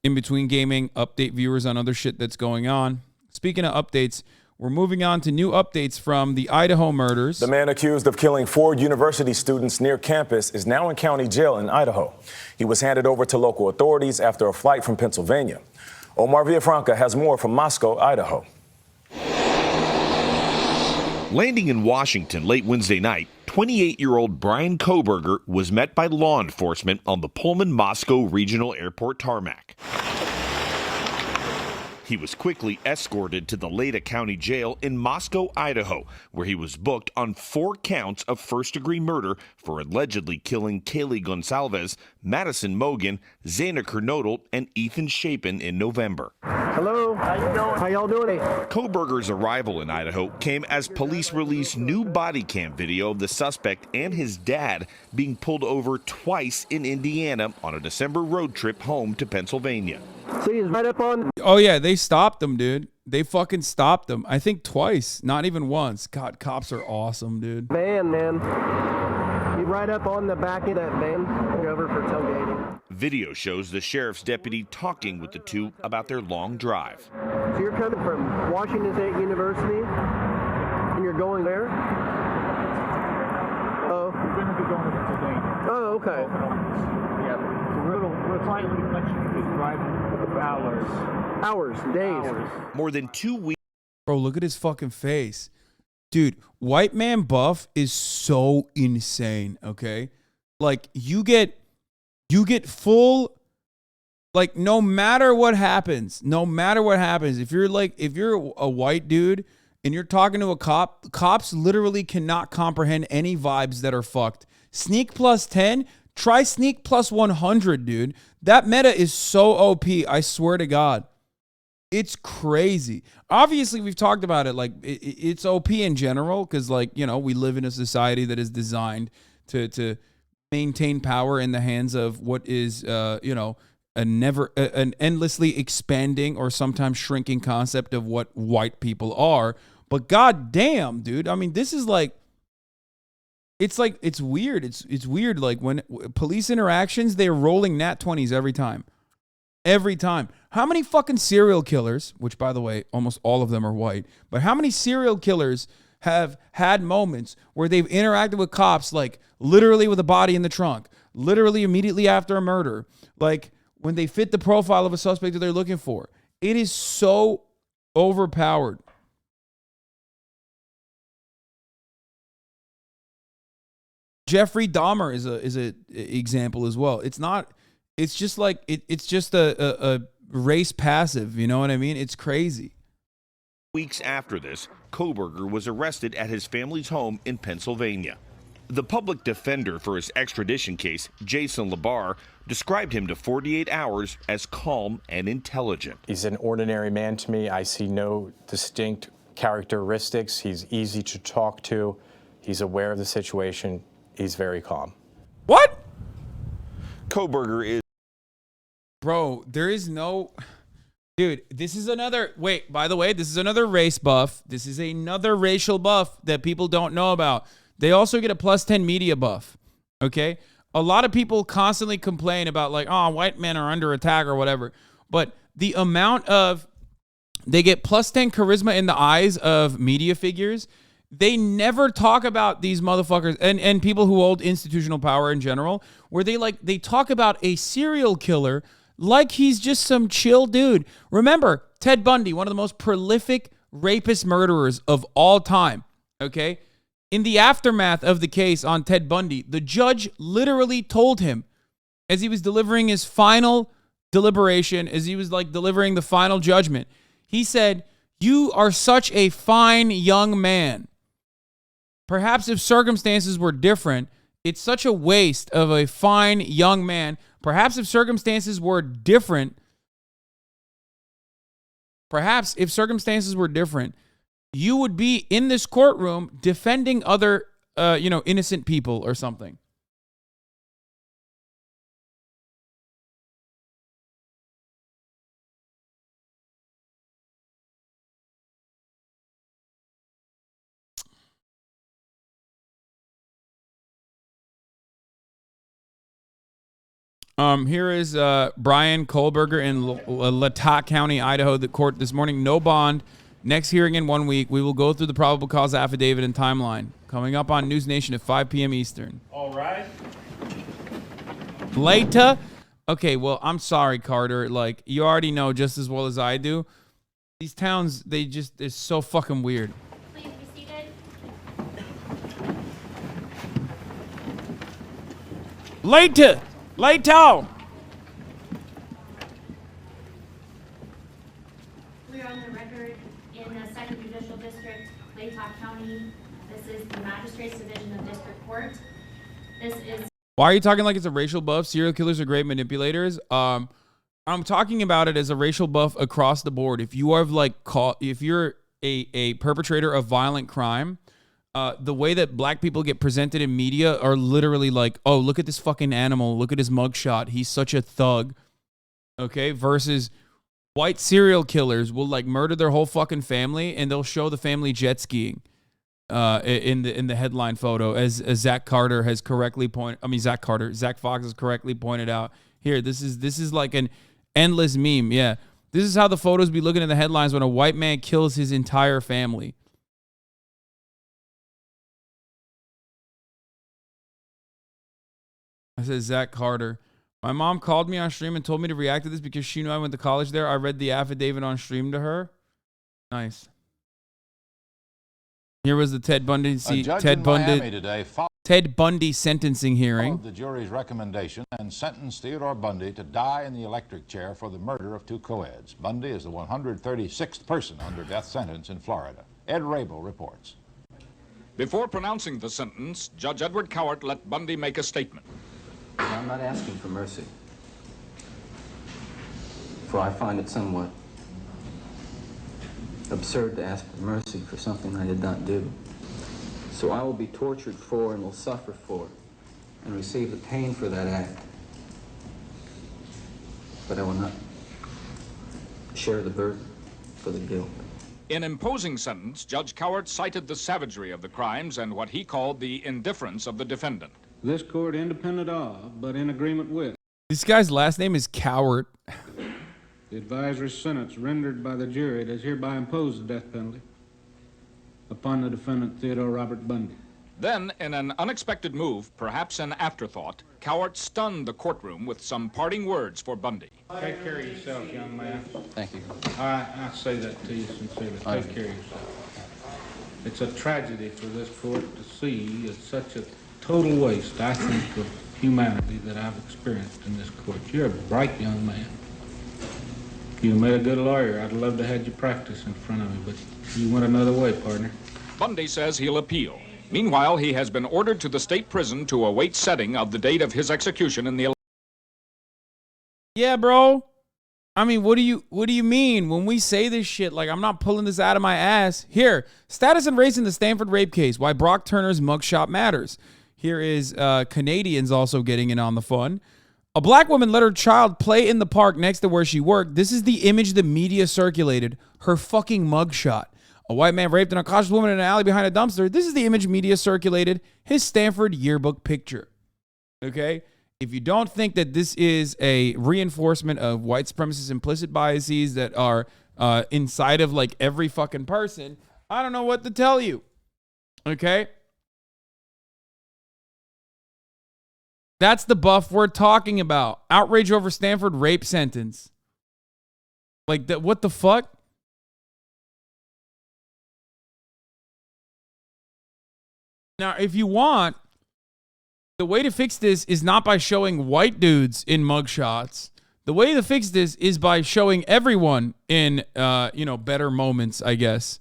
in between gaming, update viewers on other shit that's going on. Speaking of updates, we're moving on to new updates from the Idaho murders. The man accused of killing 4 university students near campus is now in county jail in Idaho. He was handed over to local authorities after a flight from Pennsylvania. Omar Villafranca has more from Moscow, Idaho. Landing in Washington late Wednesday night, 28-year-old Brian Koberger was met by law enforcement on the Pullman-Moscow Regional Airport tarmac. He was quickly escorted to the Leda County Jail in Moscow, Idaho, where he was booked on 4 counts of first-degree murder for allegedly killing Kaylee Gonsalves, Madison Mogan, Zana Kernodle, and Ethan Chapin in November. Hello, how you doing? How y'all doing? Koberger's arrival in Idaho came as police released new body cam video of the suspect and his dad being pulled over twice in Indiana on a December road trip home to Pennsylvania. See, he's right up on. Oh, yeah, they stopped them, dude. They fucking stopped them. I think twice, not even once. God, cops are awesome, dude. Van, man. You right up on the back of that van. You're over for tailgating. Video shows the sheriff's deputy talking with the two about their long drive. So you're coming from Washington State University, and you're going there? Oh. We're going to be going to Pennsylvania. Oh, okay. Yeah. We're slightly driving hours. Hours, days. Hours. More than 2 weeks. Bro, look at his fucking face. Dude, white man buff is so insane, okay? Like, you get full, like, no matter what happens, if you're a white dude and you're talking to a cop, cops literally cannot comprehend any vibes that are fucked. Sneak plus 10, try sneak plus 100, dude. That meta is so OP, I swear to God. It's crazy. Obviously, we've talked about it. Like, it's OP in general because, like, you know, we live in a society that is designed to maintain power in the hands of what is, you know, an endlessly expanding or sometimes shrinking concept of what white people are. But god damn, dude. I mean, this is like, it's weird. It's weird. Like, when police interactions, they're rolling nat 20s every time. Every time. How many fucking serial killers, which by the way, almost all of them are white, but how many serial killers have had moments where they've interacted with cops, like literally with a body in the trunk, literally immediately after a murder, like when they fit the profile of a suspect that they're looking for? It is so overpowered. Jeffrey Dahmer is a example as well. It's just like it's just a race passive, you know what I mean? It's crazy. Weeks after this, Koberger was arrested at his family's home in Pennsylvania. The public defender for his extradition case, Jason Labar, described him to 48 Hours as calm and intelligent. He's an ordinary man to me. I see no distinct characteristics. He's easy to talk to. He's aware of the situation. He's very calm. What? Koberger is... Bro, there is no... Dude, this is another... Wait, by the way, this is another race buff. This is another racial buff that people don't know about. They also get a plus 10 media buff, okay? A lot of people constantly complain about, like, oh, white men are under attack or whatever. But the amount of... They get plus 10 charisma in the eyes of media figures. They never talk about these motherfuckers and people who hold institutional power in general, where they talk about a serial killer like he's just some chill dude. Remember, Ted Bundy, one of the most prolific rapist murderers of all time, okay? In the aftermath of the case on Ted Bundy, the judge literally told him, as he was delivering his final deliberation, as he was like delivering the final judgment, he said, "You are such a fine young man. Perhaps if circumstances were different, it's such a waste of a fine young man. Perhaps if circumstances were different, you would be in this courtroom defending other, innocent people or something." Here is Brian Kohlberger in Latah County, Idaho. The court this morning, no bond. Next hearing in 1 week. We will go through the probable cause affidavit and timeline. Coming up on News Nation at 5 p.m. Eastern. All right. Later. Okay, well, I'm sorry, Carter. Like, you already know just as well as I do. These towns, it's so fucking weird. Please be seated. Later. Later. We are on the record in the 2nd Judicial District, Latah County. This is the Magistrates Division of District Court. This is... Why are you talking like it's a racial buff? Serial killers are great manipulators. I'm talking about it as a racial buff across the board. If you are if you're a perpetrator of violent crime, the way that black people get presented in media are literally like, oh, look at this fucking animal. Look at his mugshot. He's such a thug. Okay. Versus white serial killers will like murder their whole fucking family and they'll show the family jet skiing. In the headline photo, as Zach Fox has correctly pointed out here. This is like an endless meme. Yeah, this is how the photos be looking in the headlines when a white man kills his entire family. I said Zach Carter. My mom called me on stream and told me to react to this because she knew I went to college there. I read the affidavit on stream to her. Nice. Here was the Ted Bundy sentencing hearing. The jury's recommendation and sentenced Theodore Bundy to die in the electric chair for the murder of 2 co-eds. Bundy is the 136th person under death sentence in Florida. Ed Rabel reports. Before pronouncing the sentence, Judge Edward Cowart let Bundy make a statement. I'm not asking for mercy, for I find it somewhat absurd to ask for mercy for something I did not do. So I will be tortured for and will suffer for and receive the pain for that act. But I will not share the burden for the guilt. In imposing sentence, Judge Cowart cited the savagery of the crimes and what he called the indifference of the defendant. This court, independent of, but in agreement with. This guy's last name is Cowart. The advisory sentence rendered by the jury does hereby impose the death penalty upon the defendant Theodore Robert Bundy. Then, in an unexpected move, perhaps an afterthought, Cowart stunned the courtroom with some parting words for Bundy. Take care of yourself, young man. Thank you. I say that to you sincerely. Take care of yourself. It's a tragedy for this court to see. It's such a total waste, I think, of humanity that I've experienced in this court. You're a bright young man. You made a good lawyer. I'd love to have you practice in front of me, but you went another way, partner. Bundy says he'll appeal. Meanwhile, he has been ordered to the state prison to await setting of the date of his execution in the... Yeah, bro. I mean, what do you mean when we say this shit? Like, I'm not pulling this out of my ass. Here, status and race in the Stanford rape case. Why Brock Turner's mugshot matters. Here is Canadians also getting in on the fun. A black woman let her child play in the park next to where she worked. This is the image the media circulated. Her fucking mugshot. A white man raped an unconscious woman in an alley behind a dumpster. This is the image media circulated. His Stanford yearbook picture. Okay? If you don't think that this is a reinforcement of white supremacist implicit biases that are inside of like every fucking person, I don't know what to tell you. Okay? That's the buff we're talking about. Outrage over Stanford rape sentence. Like, what the fuck? Now, if you want, the way to fix this is not by showing white dudes in mugshots. The way to fix this is by showing everyone in, better moments, I guess.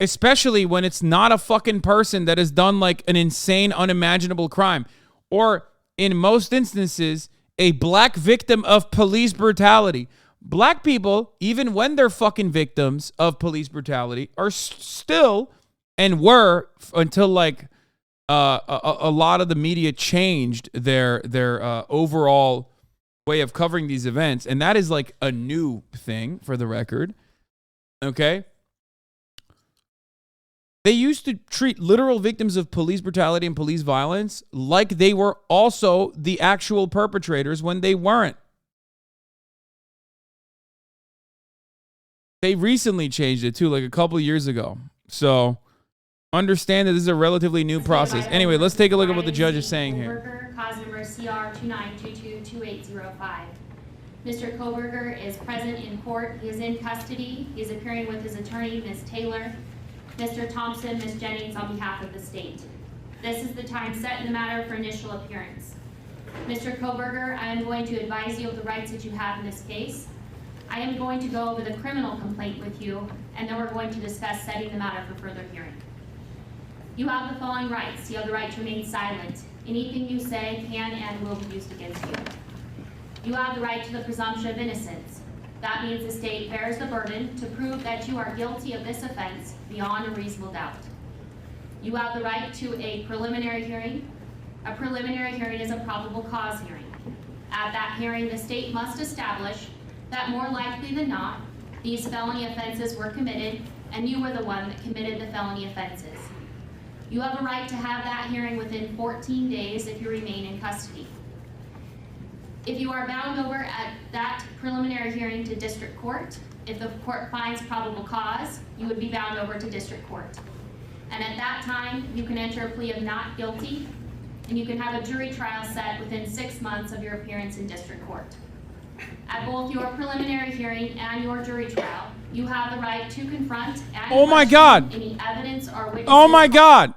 Especially when it's not a fucking person that has done like an insane, unimaginable crime. Or in most instances, a black victim of police brutality. Black people, even when they're fucking victims of police brutality, are still and were until like a lot of the media changed their overall way of covering these events. And that is like a new thing for the record. Okay? They used to treat literal victims of police brutality and police violence like they were also the actual perpetrators when they weren't. They recently changed it too, like a couple of years ago. So understand that this is a relatively new process. Anyway, let's take a look at what the judge is saying here. Cause number CR 29222805. Mr. Koberger is present in court. He is in custody. He is appearing with his attorney, Ms. Taylor, Mr. Thompson, Ms. Jennings, on behalf of the state. This is the time set in the matter for initial appearance. Mr. Koberger, I am going to advise you of the rights that you have in this case. I am going to go over the criminal complaint with you, and then we're going to discuss setting the matter for further hearing. You have the following rights. You have the right to remain silent. Anything you say can and will be used against you. You have the right to the presumption of innocence. That means the state bears the burden to prove that you are guilty of this offense beyond a reasonable doubt. You have the right to a preliminary hearing. A preliminary hearing is a probable cause hearing. At that hearing, the state must establish that more likely than not, these felony offenses were committed and you were the one that committed the felony offenses. You have a right to have that hearing within 14 days if you remain in custody. If you are bound over at that preliminary hearing to district court, if the court finds probable cause, you would be bound over to district court. And at that time, you can enter a plea of not guilty, and you can have a jury trial set within 6 months of your appearance in district court. At both your preliminary hearing and your jury trial, you have the right to confront and Oh my God. any evidence or witnesses. Oh my God.